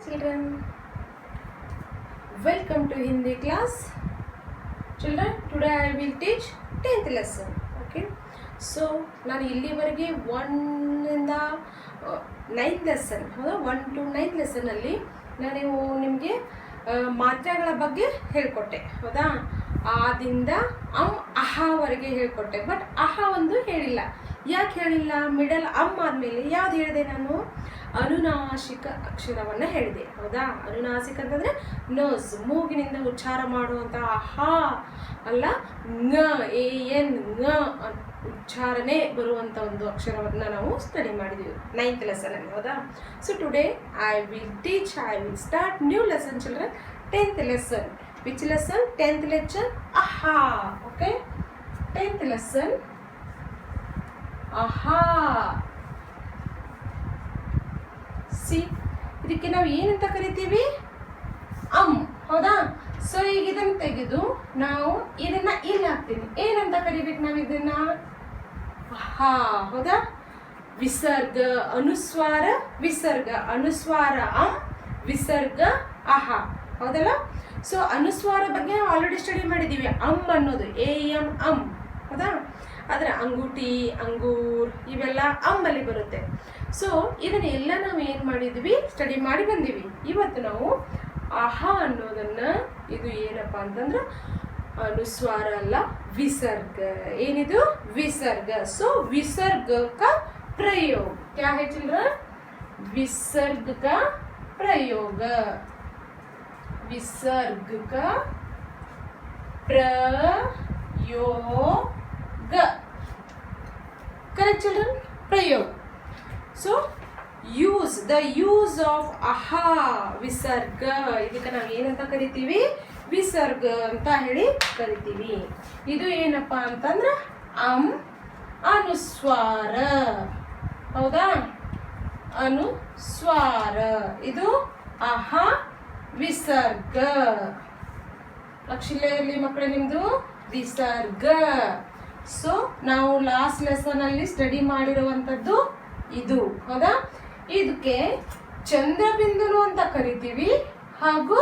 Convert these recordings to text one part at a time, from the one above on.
children, welcome to Hindi class. Children, today I will teach 10th lesson. Okay, so ನಾನು ಇಲ್ಲಿವರೆಗೆ 1 ಇಂದ 9th lesson 1 to 9th lesson ಅಲ್ಲಿ ನಾನು ನಿಮಗೆ ಮಾತ್ರೆಗಳ ಬಗ್ಗೆ ಹೇಳ್ಕೊಟ್ಟೆ. ಹೌದಾ? ಆದಿಂದ ಅಹವರೆಗೆ ಹೇಳ್ಕೊಟ್ಟೆ. ಬಟ್ ಅಹ ಒಂದು ಹೇಳಿಲ್ಲ. ಯಾಕೆ ಹೇಳಿಲ್ಲ? ಮಿಡಲ್ ಆದಮೇಲೆ ಯಾವ್ದು ಹೇಳಿದೆ ನಾನು? ಅನುನಾಸಿಕ ಅಕ್ಷರವನ್ನು ಹೇಳಿದೆ. ಹೌದಾ? ಅನುನಾಸಿಕ ಅಂತಂದರೆ ನೋಸ್, ಮೂಗಿನಿಂದ ಉಚ್ಚಾರ ಮಾಡುವಂಥ ಅಹ ಅಲ್ಲ, ಂಗ ಎನ್ ಂಗ ಉಚ್ಚಾರಣೆ ಬರುವಂಥ ಒಂದು ಅಕ್ಷರವನ್ನು ನಾವು ಸ್ಟಡಿ ಮಾಡಿದ್ದೀವಿ 9th ಲೆಸನಲ್ಲಿ. ಹೌದಾ? So today I will start new lesson children. 10th lesson. Which lesson? 10th lesson. Aha. Okay. 10th lesson. Aha. See, ಇದಕ್ಕೆ ನಾವು ಏನಂತ ಕರಿತೀವಿ? ಹೌದಾ? ಸೊ ಈಗ ಇದನ್ನು ತೆಗೆದು ನಾವು ಇದನ್ನ ಇಲ್ಲಿ ಹಾಕ್ತೀನಿ. ಏನಂತ ಕರಿಬೇಕು ನಾವು ಇದನ್ನ? ಅಹಾ. ಹೌದಾ? ವಿಸರ್ಗ, ಅನುಸ್ವಾರ, ವಿಸರ್ಗ. ಅನುಸ್ವಾರ ವಿಸರ್ಗ ಅಹ. ಹೌದಲ್ಲ? ಸೊ ಅನುಸ್ವಾರ ಬಗ್ಗೆ ಆಲ್ರೆಡಿ ಸ್ಟಡಿ ಮಾಡಿದ್ದೀವಿ. ಅನ್ನೋದು ಅಂ. ಹೌದಾ? ಆದರೆ ಅಂಗೂಟಿ, ಅಂಗೂರ್ ಇವೆಲ್ಲ ಅಲ್ಲಿ ಬರುತ್ತೆ. ಸೊ ಇದನ್ನೆಲ್ಲ ನಾವು ಏನು ಮಾಡಿದ್ವಿ? ಸ್ಟಡಿ ಮಾಡಿ ಬಂದೀವಿ. ಇವತ್ತು ನಾವು ಅಹ ಅನ್ನೋದನ್ನು, ಇದು ಏನಪ್ಪ ಅಂತಂದ್ರೆ ಅನುಸ್ವಾರ ಅಲ್ಲ, ವಿಸರ್ಗ. ಏನಿದು? ವಿಸರ್ಗ. ಸೊ ವಿಸರ್ಗ का प्रयोग क्या है चिल्ड्रन? विसर्ग का प्रयोग. विसर्ग का प्रयोग. Correct children? प्रयोग. So use, the use of aha, ವಿಸರ್ಗ. ಇದಕ್ಕೆ ನಾವು ಏನಂತ ಕರಿತೀವಿ? ವಿಸರ್ಗ ಅಂತ ಹೇಳಿ ಕರಿತೀವಿ. ಇದು ಏನಪ್ಪ ಅಂತಂದ್ರೆ ಅನುಸ್ವಾರ. ಹೌದಾ? ಅನುಸ್ವಾರ. ಇದು ಅಹ ವಿಸರ್ಗ. ಲಕ್ಷಿಲೆ ಇರಲಿ ಮಕ್ಕಳೇ ನಿಮ್ದು ವಿಸರ್ಗ. ಸೊ ನಾವು ಲಾಸ್ಟ್ ಲೆಸನ್ ಅಲ್ಲಿ ಸ್ಟಡಿ ಮಾಡಿರುವಂಥದ್ದು ಇದು. ಹೌದಾ? ಇದಕ್ಕೆ ಚಂದ್ರಬಿಂದುನು ಅಂತ ಕರಿತೀವಿ, ಹಾಗೂ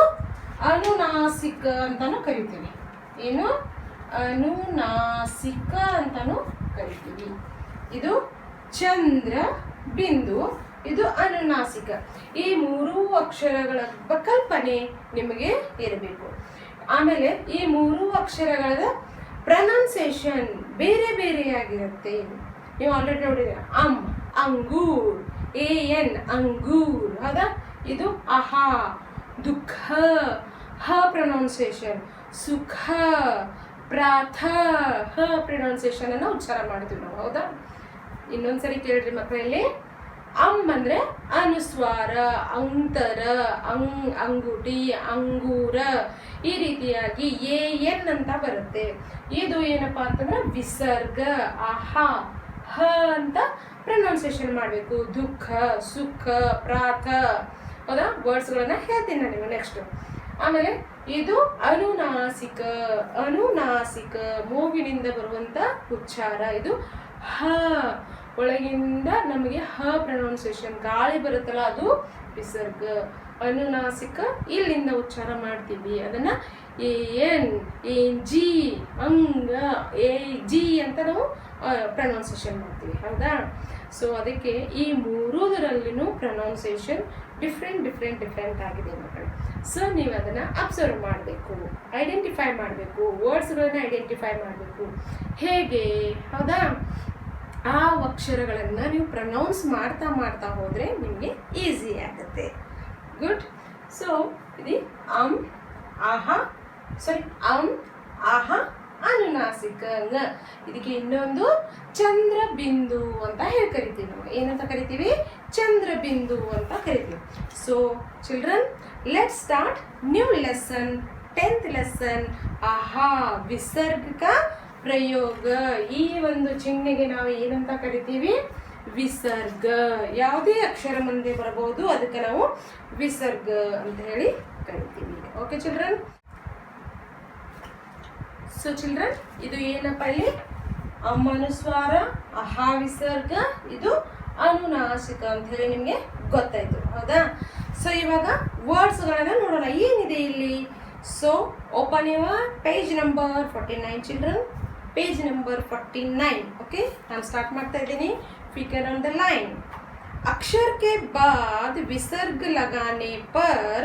ಅನುನಾಸಿಕ ಅಂತಾನು ಕರಿತೀವಿ. ಏನು? ಅನುನಾಸಿಕ ಅಂತಾನು ಕರಿತೀವಿ. ಇದು ಚಂದ್ರ ಬಿಂದು, ಇದು ಅನುನಾಸಿಕ. ಈ ಮೂರೂ ಅಕ್ಷರಗಳ ಕಲ್ಪನೆ ನಿಮಗೆ ಇರಬೇಕು. ಆಮೇಲೆ ಈ ಮೂರೂ ಅಕ್ಷರಗಳ ಪ್ರೊನೌನ್ಸಿಯೇಷನ್ ಬೇರೆ ಬೇರೆಯಾಗಿರುತ್ತೆ. ನೀವು ಆಲ್ರೆಡಿ ನೋಡಿದ್ರೆ ಅಂಗೂರ್, ಎನ್ ಅಂಗೂರ್. ಹೌದಾ? ಇದು ಅಹ. ದುಃಖ ಹ ಪ್ರೊನೌನ್ಸಿಯೇಷನ್. ಸುಖ ಪ್ರಾಥ ಹ ಪ್ರೊನೌನ್ಸಿಯೇಷನ್ ಅನ್ನು ಉಚ್ಚಾರ ಮಾಡ್ತೀವಿ ನಾವು. ಹೌದಾ? ಇನ್ನೊಂದ್ಸರಿ ಕೇಳ್ರಿ ಮಕ್ಕಳಲ್ಲಿ. ಅಂದ್ರೆ ಅನುಸ್ವಾರ, ಅಂತರ, ಅಂಗುಟಿ, ಅಂಗೂರ, ಈ ರೀತಿಯಾಗಿ ಎನ್ ಅಂತ ಬರುತ್ತೆ. ಇದು ಏನಪ್ಪಾ ಅಂತಂದ್ರೆ ವಿಸರ್ಗ. ಅಹ ಹ ಅಂತ ಪ್ರೊನೌನ್ಸಿಯೇಷನ್ ಮಾಡಬೇಕು. ದುಃಖ, ಸುಖ, ಪ್ರಾಥ. ಹೌದಾ? ವರ್ಡ್ಸ್ಗಳನ್ನ ಹೇಳ್ತೀನಿ ನಾನು ನಿಮಗೆ ನೆಕ್ಸ್ಟ್. ಆಮೇಲೆ ಇದು ಅನುನಾಸಿಕ. ಅನುನಾಸಿಕ ಮೂಗಿನಿಂದ ಬರುವಂತ ಉಚ್ಚಾರ. ಇದು ಹ, ಒಳಗಿಂದ ನಮಗೆ ಹ ಪ್ರೊನೌನ್ಸಿಯೇಷನ್, ಗಾಳಿ ಬರುತ್ತಲ್ಲ, ಅದು ವಿಸರ್ಗ. ಅನುನಾಸಿಕ ಇಲ್ಲಿಂದ ಉಚ್ಚಾರ ಮಾಡ್ತೀವಿ. ಅದನ್ನ ಎನ್ ಜಿ ಅಂಗ ಜಿ ಅಂತ ನಾವು ಪ್ರೊನೌನ್ಸಿಯೇಷನ್ ಮಾಡ್ತೀವಿ. ಹೌದಾ? ಸೊ ಅದಕ್ಕೆ ಈ ಮೂರೂದರಲ್ಲಿನೂ ಪ್ರೊನೌನ್ಸಿಯೇಷನ್ ಡಿಫ್ರೆಂಟ್ ಆಗಿದೆ ಮಕ್ಕಳು. ಸೊ ನೀವು ಅದನ್ನು ಅಬ್ಸರ್ವ್ ಮಾಡಬೇಕು, ಐಡೆಂಟಿಫೈ ಮಾಡಬೇಕು, ವರ್ಡ್ಸ್ಗಳನ್ನ ಐಡೆಂಟಿಫೈ ಮಾಡಬೇಕು. ಹೇಗೆ? ಹೌದಾ? ಆ ಅಕ್ಷರಗಳನ್ನು ನೀವು ಪ್ರೊನೌನ್ಸ್ ಮಾಡ್ತಾ ಹೋದರೆ ನಿಮಗೆ ಈಸಿ ಆಗುತ್ತೆ. ಗುಡ್. ಸೊ ಇದು ಆಹ ಅನುನಾಸಿಕ. ಇದಕ್ಕೆ ಇನ್ನೊಂದು ಚಂದ್ರಬಿಂದು ಅಂತ ಹೇಳಿ ಕರಿತೀವಿ ನಾವು. ಏನಂತ ಕರಿತೀವಿ? ಚಂದ್ರಬಿಂದು ಅಂತ ಕರಿತೀವಿ. So children, let start new lesson, 10th lesson. ಆಹಾ ವಿಸರ್ಗ ಪ್ರಯೋಗ. ಈ ಒಂದು ಚಿಹ್ನೆಗೆ ನಾವು ಏನಂತ ಕರಿತೀವಿ? ವಿಸರ್ಗ. ಯಾವುದೇ ಅಕ್ಷರ ಮುಂದೆ ಬರಬಹುದು, ಅದಕ್ಕೆ ನಾವು ವಿಸರ್ಗ ಅಂತ ಹೇಳಿ ಕರಿತೀವಿ. Okay children? ಸೊ ಚಿಲ್ಡ್ರನ್, ಇದು ಏನಪ್ಪ? ಇಲ್ಲಿ ಅನುಸ್ವಾರ, ಅಹ ವಿಸರ್ಗ, ಇದು ಅನುನಾಸಿಕ ಅಂತ ಹೇಳಿ ನಿಮಗೆ ಗೊತ್ತಾಯ್ತು, ಹೌದಾ? ಸೊ ಇವಾಗ ವರ್ಡ್ಸ್ಗಳನ್ನು ನೋಡೋಣ ಏನಿದೆ ಇಲ್ಲಿ. So open your page number 49 children, page number 49. Okay, ನಾನು ಸ್ಟಾರ್ಟ್ ಮಾಡ್ತಾ ಇದ್ದೀನಿ. Figure on the line. अक्षर के बाद विसर्ग लगाने पर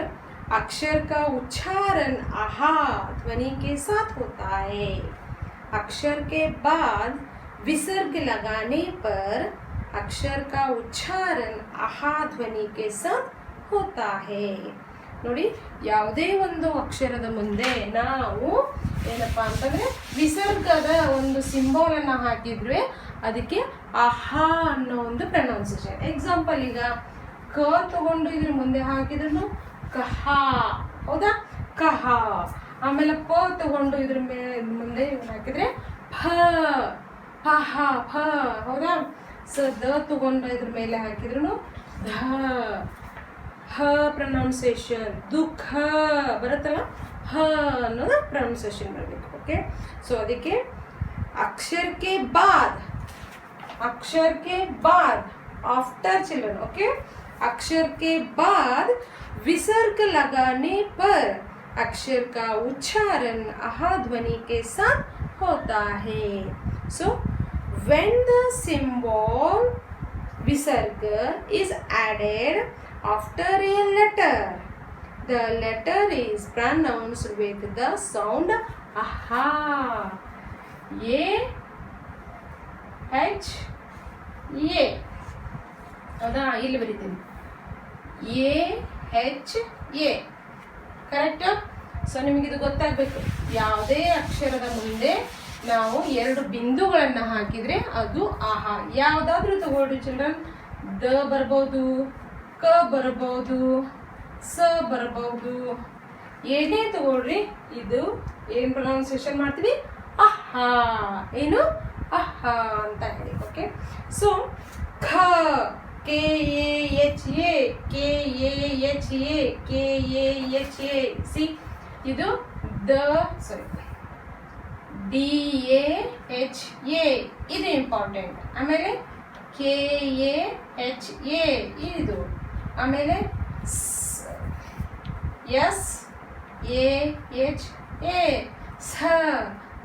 अक्षर का उच्चारण आहा ध्वनि के साथ होता है. अक्षर के बाद विसर्ग लगाने पर अक्षर का उच्चारण आहा ध्वनि के साथ होता है. ನೋಡಿ, ಯಾವುದೇ ಒಂದು ಅಕ್ಷರದ ಮುಂದೆ ನಾವು ಏನಪ್ಪಾ ಅಂತಂದ್ರೆ ವಿಸರ್ಗದ ಒಂದು ಸಿಂಬಾಲನ್ನು ಹಾಕಿದ್ರೆ ಅದಕ್ಕೆ ಅಹಾ ಅನ್ನೋ ಒಂದು ಪ್ರೊನೌನ್ಸಿಯೇಷನ್. ಎಕ್ಸಾಂಪಲ್, ಈಗ ಕ ತಗೊಂಡು ಇದ್ರ ಮುಂದೆ ಹಾಕಿದ್ರು ಕಹ, ಹೌದಾ? ಕಹ. ಆಮೇಲೆ ಪ ತಗೊಂಡು ಇದ್ರ ಮುಂದೆ ಹಾಕಿದ್ರೆ ಫ, ಫಹ, ಫ, ಹೌದಾ? ಸೊ ದ ತಗೊಂಡು ಇದ್ರ ಮೇಲೆ ಹಾಕಿದ್ರು ಧ, ಹ ಪ್ರೊನೌನ್ಸಿಯೇಷನ್. ದುಃಖ ಬರುತ್ತಲ್ಲ, ಹ ಅನ್ನೋದು ಪ್ರೊನೌನ್ಸಿಯೇಷನ್ ಬರಬೇಕು. ಓಕೆ, ಸೊ ಅದಕ್ಕೆ ಅಕ್ಷರ ಕೆ ಬಾದ್, अक्षर के बाद, आफ्टर चिल्ड्रन. ओके, अक्षर के बाद विसर्ग लगाने पर अक्षर का उच्चारण आहा ध्वनि के साथ होता है. So when the symbol visarg is added after a letter, the letter is pronounced with the sound aha. A H A, ಹೌದಾ? ಇಲ್ಲಿ ಬರೀತೀನಿ A H A, correct? So ನಿಮಗಿದು ಗೊತ್ತಾಗಬೇಕು. ಯಾವುದೇ ಅಕ್ಷರದ ಮುಂದೆ ನಾವು ಎರಡು ಬಿಂದುಗಳನ್ನು ಹಾಕಿದರೆ ಅದು ಆಹಾ. ಯಾವುದಾದ್ರೂ ತಗೊಳ್ರಿ ಚಿಲ್ಡ್ರನ್, ದ ಬರ್ಬೋದು, ಕ ಬರ್ಬೋದು, ಸ ಬರ್ಬೋದು, ಏನೇ ತಗೊಳ್ರಿ, ಇದು ಏನು ಪ್ರೊನೌನ್ಸಿಯೇಷನ್ ಮಾಡ್ತೀವಿ? ಆಹಾ. ಏನು? ಆಹಾ ಅಂತ ಹೇಳಿ. ಓಕೆ, ಸೊ ಖ, K A H A, K A H A, K A H A. C, ಇದು ದ, sorry, D A H A, ಇದು ಇಂಪಾರ್ಟೆಂಟ್. ಆಮೇಲೆ ಕೆ ಎ ಎಚ್ ಎ ಇದು. ಆಮೇಲೆ ಎಸ್ ಎ ಎಚ್ ಎ, ಸ,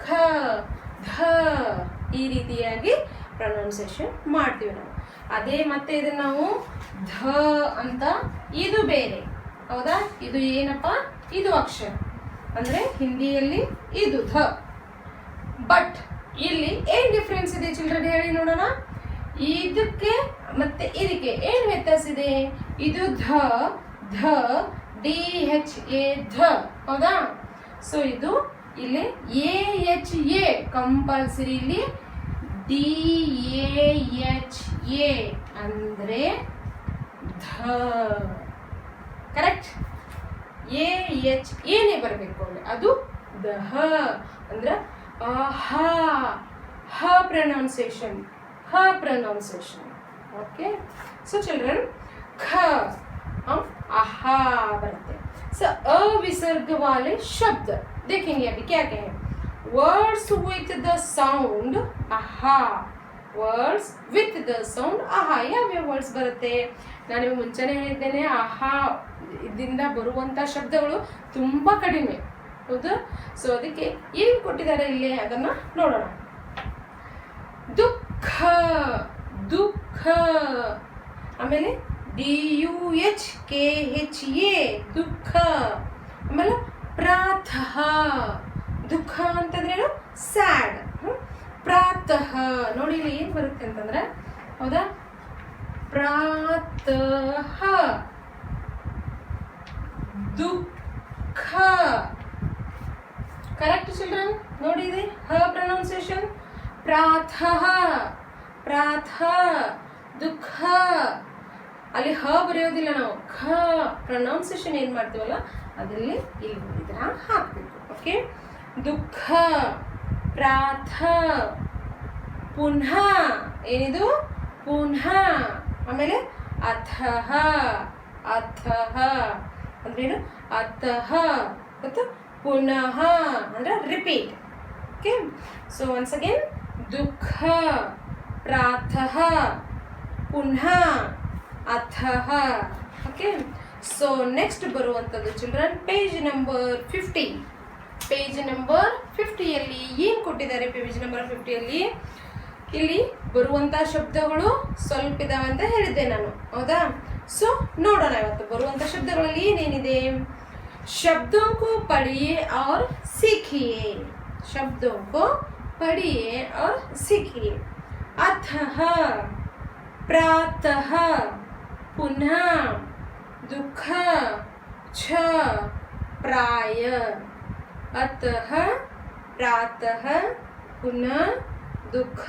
ಖ, ಧ, ಈ ರೀತಿಯಾಗಿ ಪ್ರೊನೌನ್ಸಿಯೇಷನ್ ಮಾಡ್ತೀವಿ ನಾವು. ಅದೇ ಮತ್ತೆ ಇದನ್ನ ನಾವು ಧ ಅಂತ, ಇದು ಬೇರೆ, ಹೌದಾ? ಇದು ಏನಪ್ಪ? ಇದು ಅಕ್ಷರ ಅಂದ್ರೆ ಹಿಂದಿಯಲ್ಲಿ ಇದು ಧ. ಬಟ್ ಇಲ್ಲಿ ಏನ್ ಡಿಫ್ರೆನ್ಸ್ ಇದೆ ಚಿಲ್ಡ್ರನ್ ಹೇಳಿ ನೋಡೋಣ. ಇದಕ್ಕೆ ಮತ್ತೆ ಇದಕ್ಕೆ ಏನ್ ವ್ಯತ್ಯಾಸ ಇದೆ? ಇದು ಧ, ಧ, ಡಿ ಎಚ್ ಎ, ಧ, ಹೌದಾ? ಸೊ ಇದು ಇಲ್ಲಿ ಎ ಎಚ್ ಎ ಕಂಪಲ್ಸರಿ, ಇಲ್ಲಿ ಡಿ ಎ ಎಚ್ ಎ ಅಂದ್ರೆ ಧ, ಕರೆಕ್ಟ್? ಎ ಎಚ್ ಏನೇ ಬರಬೇಕು ಅಲ್ಲಿ, ಅದು ದಹ ಅಂದ್ರೆ ಹ, ಹ ಪ್ರೊನೌನ್ಸಿಯೇಷನ್, ಹ ಪ್ರೊನೌನ್ಸಿಯೇಷನ್. ओके, सो चिल्ड्रन ख आहा बरते. सो अविसर्ग वाले शब्द देखेंगे अभी क्या क्या है. वर्ड्स विथ द साउंड आहा, ವರ್ಡ್ಸ್ ವಿತ್ ದ ಸೌಂಡ್ ಆಹಾ. ಯಾವ್ಯಾವ ವರ್ಡ್ಸ್ ಬರುತ್ತೆ? ನಾನು ನಿಮಗೆ ಮುಂಚೆನೇ ಹೇಳಿದ್ದೇನೆ, ಆಹಾ ಇದರಿಂದ ಬರುವಂಥ ಶಬ್ದಗಳು ತುಂಬ ಕಡಿಮೆ, ಹೌದು? ಸೊ ಅದಕ್ಕೆ ಏನು ಕೊಟ್ಟಿದ್ದಾರೆ ಇಲ್ಲಿ ಅದನ್ನು ನೋಡೋಣ. ದುಃಖ, ದುಃಖ. ಆಮೇಲೆ DUHKHA ದುಃಖ. ಆಮೇಲೆ ಪ್ರಾತಃ, ದುಃಖ ಅಂತಂದ್ರೇನು? ಸ್ಯಾಡ್. ಪ್ರಾತಃ ನೋಡಿ ಇಲ್ಲಿ ಏನು ಬರುತ್ತೆ ಅಂತಂದ್ರೆ, ಹೌದಾ? ಪ್ರಾತಃ ದುಃಖ. Correct children? ನೋಡಿ ಇದೆ ಹ ಪ್ರೊನೌನ್ಸಿಯೇಷನ್. ಪ್ರಾತಃ, ಪ್ರಾತಃ, ದುಃಖ. ಅಲ್ಲಿ ಹ ಬರೆಯೋದಿಲ್ಲ ನಾವು, ಖ ಪ್ರೊನೌನ್ಸಿಯೇಷನ್ ಏನು ಮಾಡ್ತೀವಲ್ಲ ಅದರಲ್ಲಿ ಇಲ್ಲಿ ಬರೀದ್ರ ಹಾಕಬೇಕು. ಓಕೆ, ದುಃಖ, ಪ್ರಾಥ, ಪುನಃ. ಏನಿದು? ಪುನಃ. ಆಮೇಲೆ ಅಥಃ, ಅಥಃ ಅಂದ್ರೇನು? ಅಥಃ ಮತ್ತು ಪುನಃ ಅಂದ್ರೆ repeat. Okay, so once again दुःख प्रातः पुनः अथः. ಓಕೆ, ಸೊ ನೆಕ್ಸ್ಟ್ ಬರುವಂಥದ್ದು children page number 50. Page number 50ಯಲ್ಲಿ ಏನು ಕೊಟ್ಟಿದ್ದಾರೆ? ಪೇಜ್ ನಂಬರ್ 50ಯಲ್ಲಿ ಇಲ್ಲಿ ಬರುವಂಥ ಶಬ್ದಗಳು ಸ್ವಲ್ಪ ಇದಾವೆ ಅಂತ ಹೇಳಿದ್ದೆ ನಾನು, ಹೌದಾ? ಸೊ ನೋಡೋಣ ಇವತ್ತು ಬರುವಂಥ ಶಬ್ದಗಳಲ್ಲಿ ಏನೇನಿದೆ. शब्दों को पढ़िए और सीखिए. शब्दों को पढ़िए और सीखिए. अथः, प्रातः, पुनः, दुःख, छ, प्राय. अतः, प्रातः, पुनः, दुःख,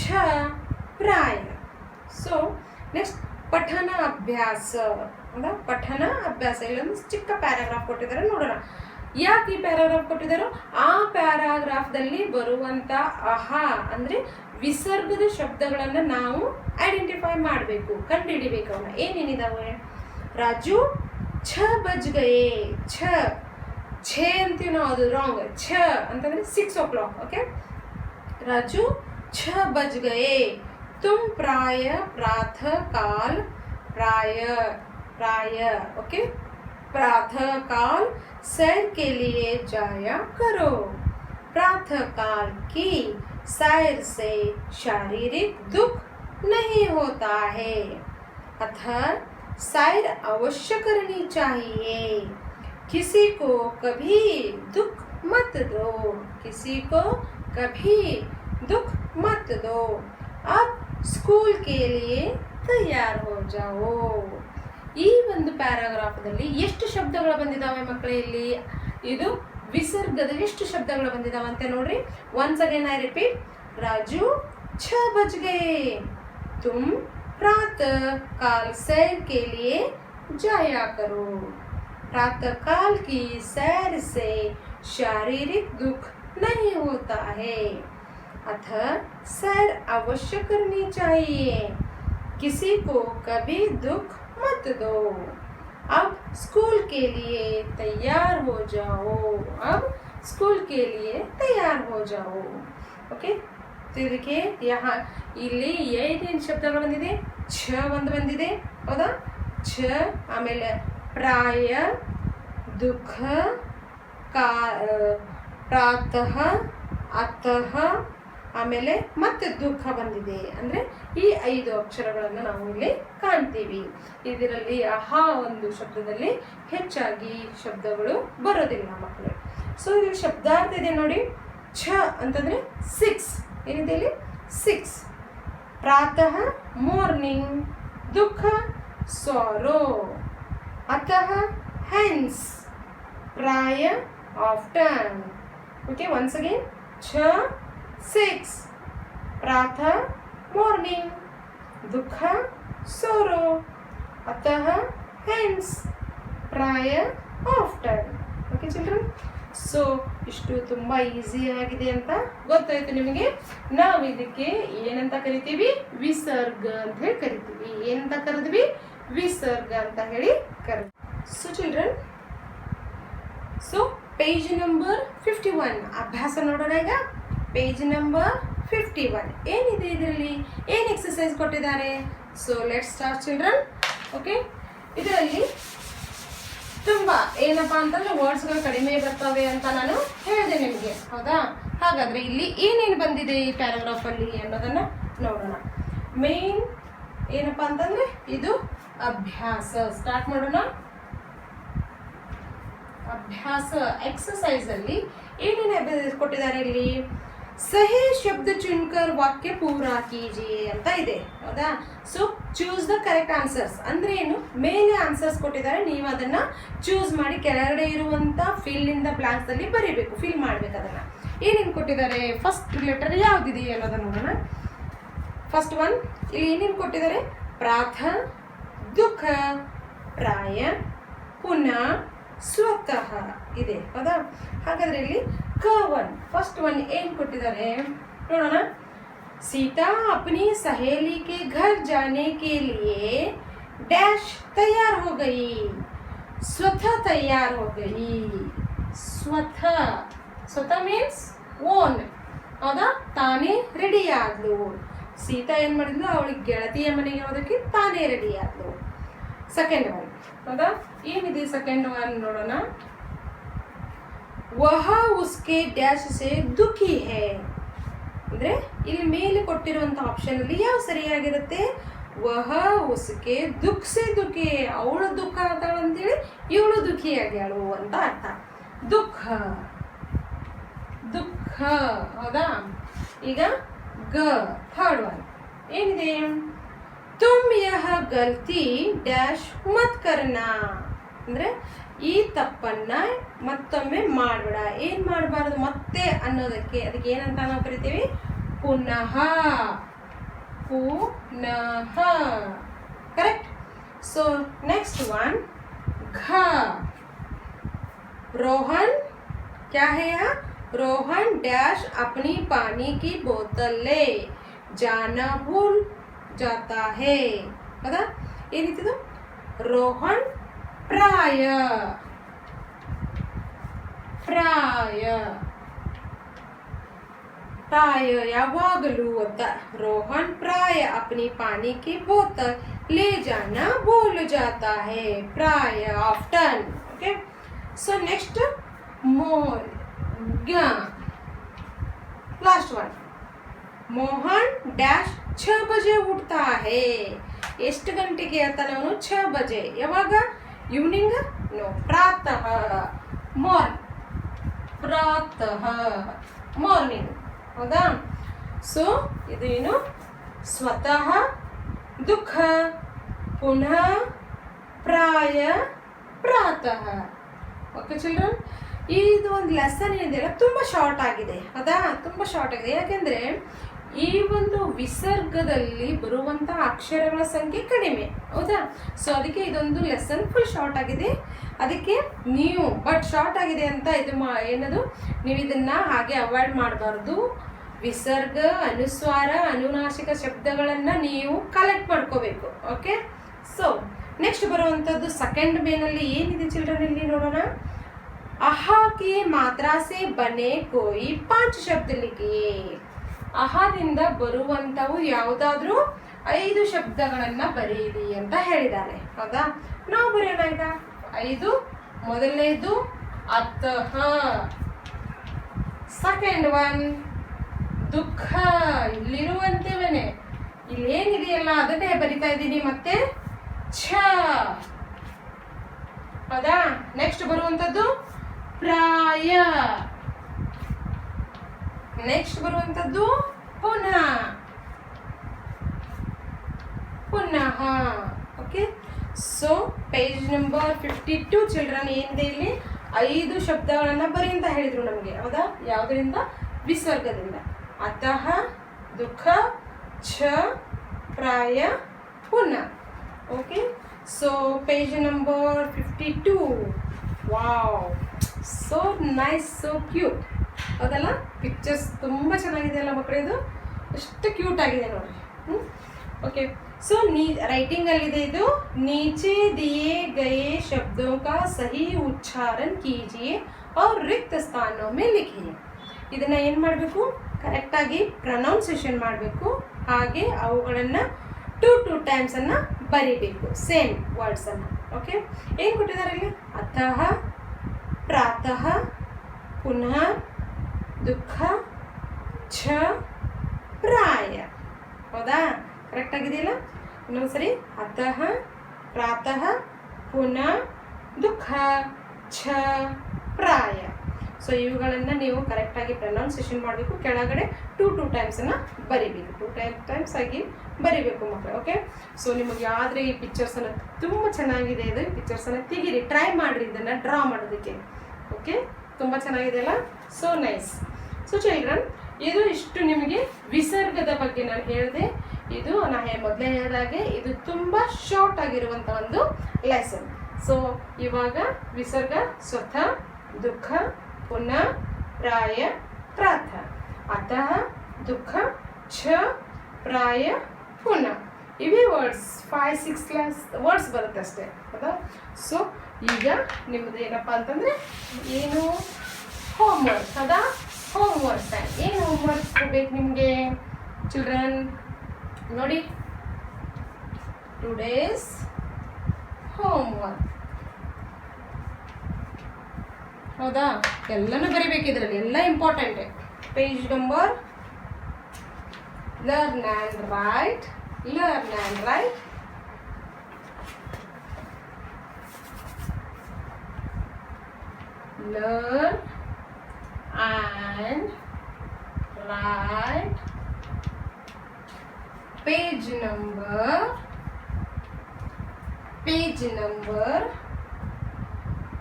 छ, प्राय. So next ಪಠನ ಅಭ್ಯಾಸ. ಹೌದಾ? ಪಠನ ಅಭ್ಯಾಸ. ಇಲ್ಲೊಂದು ಚಿಕ್ಕ ಪ್ಯಾರಾಗ್ರಾಫ್ ಕೊಟ್ಟಿದ್ದಾರೆ, ನೋಡೋಣ. ಯಾಕೆ ಈ ಪ್ಯಾರಾಗ್ರಾಫ್ ಕೊಟ್ಟಿದ್ದಾರೋ ಆ ಪ್ಯಾರಾಗ್ರಾಫ್ದಲ್ಲಿ ಬರುವಂಥ ಅಹ ಅಂದರೆ ವಿಸರ್ಗದ ಶಬ್ದಗಳನ್ನು ನಾವು ಐಡೆಂಟಿಫೈ ಮಾಡಬೇಕು, ಕಂಡುಹಿಡಿಬೇಕು. ಅವನ್ನ ಏನೇನಿದಾವೆ? ರಾಜು ಛ ಬಜ್ ಗಯೇ. ಛೇ ಅಂತೀವಿ ನಾವು, ಅದು ರಾಂಗ್. ಛ ಅಂತಂದರೆ 6 o'clock. ಓಕೆ, ರಾಜು ಛ ಬಜ್ ಗಯೇ. तुम प्राय प्रातः काल ओके, प्रातः काल सैर के लिए जाया करो. प्रातः काल की सैर से शारीरिक दुख नहीं होता है, अतः सैर अवश्य करनी चाहिए. किसी को कभी दुख मत दो. किसी को कभी दुख मत दो. अब ಸ್ಕೂಲ್ ಕೆ ಲಿಯೇ ತಯಾರ್ ಹೋ ಜಾವೋ. ಈ ಒಂದು ಪ್ಯಾರಾಗ್ರಾಫ್ದಲ್ಲಿ ಎಷ್ಟು ಶಬ್ದಗಳು ಬಂದಿದ್ದಾವೆ ಮಕ್ಕಳೇ? ಇಲ್ಲಿ ಇದು ವಿಸರ್ಗದ ಎಷ್ಟು ಶಬ್ದಗಳು ಬಂದಿದ್ದಾವೆ ಅಂತ ನೋಡ್ರಿ. Once again I repeat. Raju ಛ ಬಜ್ ಗಯೇ. ತುಮ್ ಪ್ರಾತಃ ಕಾल सैर के लिए जाया करो. प्रातः काल की सैर से शारीरिक दुख नहीं होता है, अतः सैर अवश्य करनी चाहिए. किसी को कभी दुख मत दो. अब स्कूल के लिए तैयार हो जाओ. अब स्कूल के लिए तैयार हो जाओ. ओके, तो ಇದಕ್ಕೆ ಇಲ್ಲಿ ಏನೇನು ಶಬ್ದಗಳು ಬಂದಿದೆ? ಛ ಒಂದು ಬಂದಿದೆ, ಹೌದಾ? ಛ, ಆಮೇಲೆ ಪ್ರಾಯ, ದುಃಖ, ಪ್ರಾತಃ, ಅತಃ, ಆಮೇಲೆ ಮತ್ತೆ ದುಃಖ ಬಂದಿದೆ. ಅಂದರೆ ಈ 5 ಅಕ್ಷರಗಳನ್ನು ನಾವು ಇಲ್ಲಿ ಕಾಣ್ತೀವಿ. ಇದರಲ್ಲಿ ಅಹ ಒಂದು ಶಬ್ದದಲ್ಲಿ ಹೆಚ್ಚಾಗಿ ಶಬ್ದಗಳು ಬರೋದಿಲ್ಲ ಮಕ್ಕಳು. ಸೊ ಇಲ್ಲಿ ಶಬ್ದಾರ್ಥ ಇದೆ ನೋಡಿ. ಛ ಅಂತಂದರೆ 6. ಏನಿದೆ ಇಲ್ಲಿ? 6. ಪ್ರಾತಃ ಮಾರ್ನಿಂಗ್, ದುಃಖ ಸಾರೋ, ಅತಃ ಹೆನ್ಸ್, ಪ್ರಾಯ ಆಫ್ಟರ್. Okay, once again. ಛ 6, प्रातः मॉर्निंग, दुःख सोरो, अतः हेन्स, प्राय आफ्टर. ಓಕೆ ಚಿಲ್ಡ್ರನ್, ಸೊ ಇಷ್ಟು ತುಂಬ ಈಸಿ ಆಗಿದೆ ಅಂತ ಗೊತ್ತಾಯ್ತು ನಿಮಗೆ. ನಾವು ಇದಕ್ಕೆ ಏನಂತ ಕರಿತೀವಿ? ವಿಸರ್ಗ ಅಂತ ಹೇಳಿ ಕರಿತೀವಿ. ಏನಂತ ಕರೆದ್ವಿ? ವಿಸರ್ಗ ಅಂತ ಹೇಳಿ ಕರೆದ್ವಿ. So children, so page number 51 ಅಭ್ಯಾಸ ನೋಡೋಣ ಈಗ. ಪೇಜ್ ನಂಬರ್ 51 ಏನಿದೆ? ಇದರಲ್ಲಿ ಏನು ಎಕ್ಸಸೈಸ್ ಕೊಟ್ಟಿದ್ದಾರೆ? So let's start children. Okay, ಇದರಲ್ಲಿ ತುಂಬ ಏನಪ್ಪ ಅಂತಂದರೆ ವರ್ಡ್ಸ್ಗಳು ಕಡಿಮೆ ಬರ್ತವೆ ಅಂತ ನಾನು ಹೇಳಿದೆ ನಿಮಗೆ, ಹೌದಾ? ಹಾಗಾದರೆ ಇಲ್ಲಿ ಏನೇನು ಬಂದಿದೆ ಈ ಪ್ಯಾರಾಗ್ರಾಫಲ್ಲಿ ಅನ್ನೋದನ್ನು ನೋಡೋಣ. ಮೇನ್ ಏನಪ್ಪ ಅಂತಂದರೆ ಇದು ಅಭ್ಯಾಸ. ಸ್ಟಾರ್ಟ್ ಮಾಡೋಣ. ಅಭ್ಯಾಸ ಎಕ್ಸಸೈಸಲ್ಲಿ ಏನೇನು ಕೊಟ್ಟಿದ್ದಾರೆ ಇಲ್ಲಿ? ಸಹಿ ಶಬ್ದ ಚುನ್ಕರ್ ವಾಕ್ಯ ಪೂರಾ ಕೀಜಿಯೇ ಅಂತ ಇದೆ, ಹೌದಾ? So choose the correct answers ಅಂದ್ರೆ ಏನು? ಮೇಲೆ ಆನ್ಸರ್ಸ್ ಕೊಟ್ಟಿದ್ದಾರೆ, ನೀವು ಅದನ್ನ ಚೂಸ್ ಮಾಡಿ ಕೆಳಗಡೆ ಇರುವಂತ ಫಿಲ್ ಇನ್ ದ ಬ್ಲಾಂಕ್ಸ್ ಅಲ್ಲಿ ಬರೀಬೇಕು, ಫಿಲ್ ಮಾಡ್ಬೇಕು ಅದನ್ನ. ಏನೇನು ಕೊಟ್ಟಿದ್ದಾರೆ? ಫಸ್ಟ್ ಲೆಟರ್ ಯಾವ್ದಿದೆ ಅನ್ನೋದನ್ನ ನೋಡೋಣ. ಫಸ್ಟ್ ಒನ್ ಇಲ್ಲಿ ಏನೇನು ಕೊಟ್ಟಿದ್ದಾರೆ? ಪ್ರಾತಃ, ದುಃಖ, ಪ್ರಾಯ, ಪುನಃ, ಸ್ವತಃ ಇದೆ, ಹೌದಾ? ಹಾಗಾದ್ರೆ ಇಲ್ಲಿ ಕ1 ಫಸ್ಟ್ ಒನ್ ಏನು ಕೊಟ್ಟಿದ್ದಾರೆ ನೋಡೋಣ. सीता अपनी सहेली के घर जाने के लिए डैश तैयार हो गई. स्वतः तैयार हो गई. स्वतः, स्वतः मीन्स ओन. ಹೌದಾ, ತಾನೇ ರೆಡಿ ಆದ್ಲು. ಸೀತಾ ಏನ್ ಮಾಡಿದ್ಲು, ಅವಳಿಗೆ ಗೆಳತಿಯ ಮನೆಗೆ ಹೋದಕ್ಕೆ ತಾನೇ ರೆಡಿ ಆದ್ಲು. ಸೆಕೆಂಡ್ ಒನ್ ಹೌದಾ, ಏನಿದೆ ಸೆಕೆಂಡ್ ಒನ್ ನೋಡೋಣ. ವಹ ಉಸ್ಕೆ ಡ್ಯಾಶ್ ಸೆ ದುಃಖಿ ಹೇ. ಅಂದ್ರೆ ಇಲ್ಲಿ ಮೇಲೆ ಕೊಟ್ಟಿರುವಂತ ಆಪ್ಷನ್ ಅಲ್ಲಿ ಯಾವ ಸರಿಯಾಗಿರುತ್ತೆ? ವಹ ಉಸ್ಕೆ ದುಃಖ ಸೆ ದುಃಖಿ, ಅವಳು ದುಃಖ ಆಗ್ತಾಳ ಅಂತೇಳಿ ಇವಳು ದುಃಖಿ ಆಗ್ಯಾಳು ಅಂತ ಅರ್ಥ. ದುಃಖ ದುಃಖ ಹೌದಾ. ಈಗ ಗ ಥರ್ಡ್ ಒನ್ ಏನಿದೆ? ತುಮ್ ಯಹ ಗಲ್ತಿ ಡ್ಯಾಶ್ ಮತ್ ಕರ್ನಾ. ಅಂದ್ರೆ ಈ ತಪ್ಪನ್ನ ಮತ್ತೊಮ್ಮೆ ಮಾಡಬೇಡ. ಏನ್ ಮಾಡಬಾರದು ಮತ್ತೆ ಅನ್ನೋದಕ್ಕೆ, ಅದಕ್ಕೆ ಏನಂತ ನಾವು ಕರಿತೀವಿ? ಪುನಃ. ಪುನಃ ಕರೆಕ್ಟ್. ಸೊ ನೆಕ್ಸ್ಟ್ ಒನ್ घ. रोहन क्या है यहाँ? रोहन डैश अपनी पानी की बोतल ले जाना भूल जाता है. ಹೌದಾ, ಏನಿತ್ತು? ರೋಹನ್ ಪ್ರಾಯ ಪ್ರಾಯ ಪ್ರಾಯ ಯಾವಾಗಲೂ ಅಂತ. ರೋಹನ್ ಪ್ರಾಯ अपनी पानी की बोतल ले जाना भूल जाता है. प्राय often. Okay, so next last one. Mohan dash 6 बजे उठता है. ಎಷ್ಟು ಗಂಟೆಗೆ ಹೇಳ್ತಾನೆ ಅವನು? 6 ಬಜೆ. ಯಾವಾಗ? ಈವ್ನಿಂಗ್? ನೋ, ಪ್ರಾತಃ. ಪ್ರಾತಃ ಮಾರ್ನಿಂಗ್. ಹೌದಾ. ಸೊ ಇದು ಏನು? ಸ್ವತಃ, ದುಃಖ, ಪುನಃ, ಪ್ರಾಯ, ಪ್ರಾತಃ. ಓಕೆ ಚಿಲ್ಡ್ರನ್, ಇದು ಒಂದು ಲೆಸನ್ ಏನಿದೆಯಲ್ಲ ತುಂಬ ಶಾರ್ಟ್ ಆಗಿದೆ. ಹೌದಾ, ತುಂಬ ಶಾರ್ಟ್ ಆಗಿದೆ. ಯಾಕೆಂದರೆ ಈ ಒಂದು ವಿಸರ್ಗದಲ್ಲಿ ಬರುವಂಥ ಅಕ್ಷರಗಳ ಸಂಖ್ಯೆ ಕಡಿಮೆ. ಹೌದಾ. ಸೊ ಅದಕ್ಕೆ ಇದೊಂದು ಲೆಸನ್ ಫುಲ್ ಶಾರ್ಟ್ ಆಗಿದೆ. ಅದಕ್ಕೆ ನೀವು ಬಟ್ ಶಾರ್ಟ್ ಆಗಿದೆ ಅಂತ ಇದು ಏನದು, ನೀವು ಇದನ್ನ ಹಾಗೆ ಅವಾಯ್ಡ್ ಮಾಡಬಾರ್ದು. ವಿಸರ್ಗ, ಅನುಸ್ವಾರ, ಅನುನಾಸಿಕ ಶಬ್ದಗಳನ್ನು ನೀವು ಕಲೆಕ್ಟ್ ಮಾಡ್ಕೋಬೇಕು. ಓಕೆ. ಸೊ ನೆಕ್ಸ್ಟ್ ಬರುವಂಥದ್ದು ಸೆಕೆಂಡ್ ಮೇನಲ್ಲಿ ಏನಿದೆ ಚಿಲ್ಡ್ರನ್, ಇಲ್ಲಿ ನೋಡೋಣ. ಅಹಾ ಕೆ ಮಾತ್ರಾ ಸೆ ಬನೆ ಕೋಯಿ 5 ಶಬ್ದ ಲಿಖಿಯೇ. ಅಹಾದಿಂದ ಬರುವಂಥವು ಯಾವುದಾದ್ರೂ 5 ಶಬ್ದಗಳನ್ನು ಬರೆಯಿರಿ ಅಂತ ಹೇಳಿದ್ದಾರೆ. ಹೌದಾ, ನಾವು ಬರೆಯೋಣ ಈಗ 5. ಮೊದಲನೇದು ಅತಃ, ಸೆಕೆಂಡ್ ಒನ್ ದುಃಖ, ಇಲ್ಲಿರುವಂತೆವೇನೆ ಇಲ್ಲೇನಿದೆಯಲ್ಲ ಅದನ್ನೇ ಬರಿತಾ ಇದ್ದೀನಿ. ಮತ್ತೆ ಛ. ಹೌದಾ. ನೆಕ್ಸ್ಟ್ ಬರುವಂಥದ್ದು ಪ್ರಾಯ. ನೆಕ್ಸ್ಟ್ ಬರುವಂಥದ್ದು ಪುನಃ. ಪುನಃ. Okay. So page number 52 children ಏನಿದೆ ಇಲ್ಲಿ 5 ಶಬ್ದಗಳನ್ನ ಬರಿ ಅಂತ ಹೇಳಿದ್ರು ನಮಗೆ. ಹೌದಾ. ಯಾವುದರಿಂದ? ವಿಸರ್ಗದಿಂದ. ಅತಃ, ದುಃಖ, ಛ, ಪ್ರಾಯ, ಪುನಃ. Okay. So page number 52. Wow, so nice, so cute. ಹೌದಲ್ಲ. ಪಿಕ್ಚರ್ಸ್ ತುಂಬ ಚೆನ್ನಾಗಿದೆ ಅಲ್ಲ ಮಕ್ಕಳು, ಇದು ಎಷ್ಟು ಕ್ಯೂಟ್ ಆಗಿದೆ ನೋಡ್ರಿ. ಓಕೆ. ಸೊ ರೈಟಿಂಗ್ ಅಲ್ಲಿದೆ ಇದು. नीचे दिए गए शब्दों का सही उच्चारण कीजिए और रिक्त स्थानों में लिखिए. ಇದನ್ನ ಏನು ಮಾಡಬೇಕು? ಕರೆಕ್ಟಾಗಿ ಪ್ರೊನೌನ್ಸಿಯೇಷನ್ ಮಾಡಬೇಕು. ಹಾಗೆ ಅವುಗಳನ್ನು 2 ಟೈಮ್ಸ್ ಅನ್ನ ಬರಿಬೇಕು, ಸೇಮ್ ವರ್ಡ್ಸ್ ಅನ್ನ. ಓಕೆ. ಏನು ಕೊಟ್ಟಿದ್ದಾರೆ ಇಲ್ಲಿ? ಅತಃ, ಪ್ರಾತಃ, ಪುನಃ, ದುಃಖ, ಛ, ಪ್ರಾಯ. ಹೌದಾ. ಕರೆಕ್ಟ್ ಆಗಿದೆಯಲ್ಲ? ಇನ್ನೊಂದ್ಸರಿ. ಅತಃ, ಪ್ರಾತಃ, ಪುನಃ, ದುಃಖ, ಛ, ಪ್ರಾಯ. ಸೊ ಇವುಗಳನ್ನು ನೀವು ಕರೆಕ್ಟಾಗಿ ಪ್ರೊನೌನ್ಸಿಯೇಷನ್ ಮಾಡಬೇಕು. ಕೆಳಗಡೆ 2 ಟೈಮ್ಸನ್ನು ಬರಿಬೇಕು. 2 ಟೈಮ್ಸ್ ಆಗಿ ಬರಿಬೇಕು ಮಕ್ಕಳು. ಓಕೆ. ಸೊ ನಿಮಗೆ ಆದರೆ ಈ ಪಿಕ್ಚರ್ಸನ್ನು ತುಂಬ ಚೆನ್ನಾಗಿದೆ. ಇದು ಪಿಕ್ಚರ್ಸನ್ನು ತೆಗೀರಿ, ಟ್ರೈ ಮಾಡಿರಿ ಇದನ್ನು ಡ್ರಾ ಮಾಡೋದಕ್ಕೆ. ಓಕೆ. ತುಂಬ ಚೆನ್ನಾಗಿದೆ ಅಲ್ಲ? So nice. ಸೊ ಚಿಲ್ಡ್ರನ್, ಇದು ಇಷ್ಟು ನಿಮಗೆ ವಿಸರ್ಗದ ಬಗ್ಗೆ ನಾನು ಹೇಳಿದೆ. ಇದು ನಾನು ಮೊದಲೇ ಹೇಳಿದಾಗೆ ಇದು ತುಂಬ ಶಾರ್ಟ್ ಆಗಿರುವಂಥ ಒಂದು ಲೆಸನ್. ಸೊ ಇವಾಗ ವಿಸರ್ಗ ಸ್ವತಃ, ದುಃಖ, ಪುನಃ, ಪ್ರಾಯ, ಪ್ರಾತಃ. ಅತಃ, ದುಃಖ, ಛ, ಪ್ರಾಯ, ಪುನಃ. ಇವೇ ವರ್ಡ್ಸ್ 5-6 ವರ್ಡ್ಸ್ ಬರುತ್ತೆ ಅಷ್ಟೇ. ಹೌದಾ. ಸೊ ಈಗ ನಿಮ್ಮದು ಏನಪ್ಪ ಅಂತಂದರೆ ಏನು ಹೋಮ್ವರ್ಕ್. ಹೌದಾ. Homework time. ಏನು ಹೋಮ್ವರ್ಕ್ ಬೇಕು ನಿಮಗೆ ಚಿಲ್ಡ್ರನ್? ನೋಡಿ, ಟುಡೇಸ್ ಹೋಮ್ವರ್ಕ್. ಹೌದಾ? ಎಲ್ಲನೂ ಬರಿಬೇಕು ಇದರಲ್ಲಿ, ಎಲ್ಲ ಇಂಪಾರ್ಟೆಂಟೇ. Page number learn and write. Learn and write. Learn and write. Page number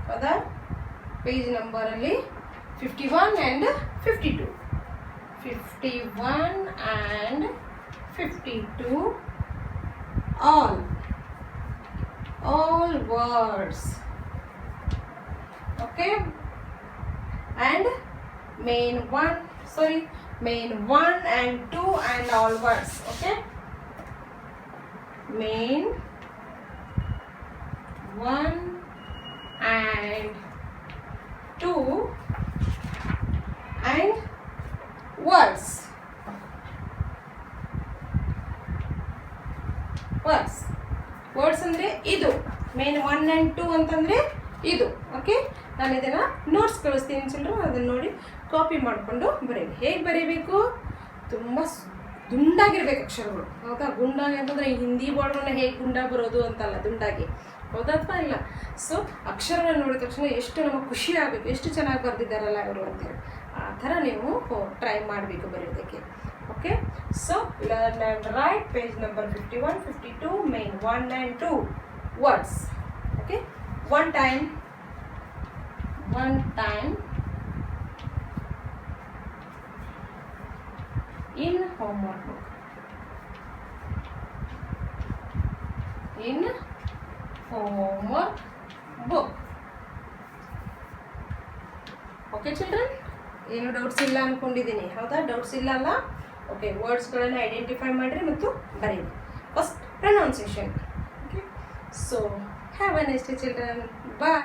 ಹೌದಾ? ಪೇಜ್ ನಂಬರ್ ಅಲ್ಲಿ 51 and 52. 51 and 52 all words. Okay, and main 1 and 2 and all words. Okay, main 1 and 2 and words. ಅಂದ್ರೆ ಇದು main 1 and 2 ಅಂತಂದ್ರೆ ಇದು. Okay, ನಾನು ಇದನ್ನು notes ಕಳಿಸ್ತೀನಿ children, ಅದನ್ನು ನೋಡಿ ಕಾಪಿ ಮಾಡಿಕೊಂಡು ಬರೀರಿ. ಹೇಗೆ ಬರೀಬೇಕು? ತುಂಬ ದುಂಡಾಗಿರ್ಬೇಕು ಅಕ್ಷರಗಳು. ಹೌದಾ? ಗುಂಡಾಗಿ ಅಂತಂದರೆ ಹಿಂದಿ ಬೋರ್ಡ್ಗಳನ್ನ ಹೇಗೆ ಗುಂಡ ಬರೋದು ಅಂತಲ್ಲ, ದುಂಡಾಗಿ. ಹೌದಾ ಅಥವಾ ಇಲ್ಲ? ಸೊ ಅಕ್ಷರಗಳನ್ನ ನೋಡಿದ ತಕ್ಷಣ ಎಷ್ಟು ನಮಗೆ ಖುಷಿ ಆಗಬೇಕು, ಎಷ್ಟು ಚೆನ್ನಾಗಿ ಬರೆದಿದ್ದಾರಲ್ಲ ಇವರು ಅಂತೇಳಿ. ಆ ಥರ ನೀವು ಟ್ರೈ ಮಾಡಬೇಕು ಬರೆಯೋದಕ್ಕೆ. Okay, so learn and right, page number 51, 52, main 1 and 2 words. Okay, one time in homework book. Okay children, ಏನು ಡೌಟ್ಸ್ ಇಲ್ಲ ಅಂದ್ಕೊಂಡಿದ್ದೀನಿ. ಹೌದಾ? ಡೌಟ್ಸ್ ಇಲ್ಲ ಅಲ್ಲ? ಓಕೆ, ವರ್ಡ್ಸ್ಗಳನ್ನು ಐಡೆಂಟಿಫೈ ಮಾಡಿರಿ ಮತ್ತು ಬರೀರಿ. First pronunciation. Okay, so have a nice day children. Bye.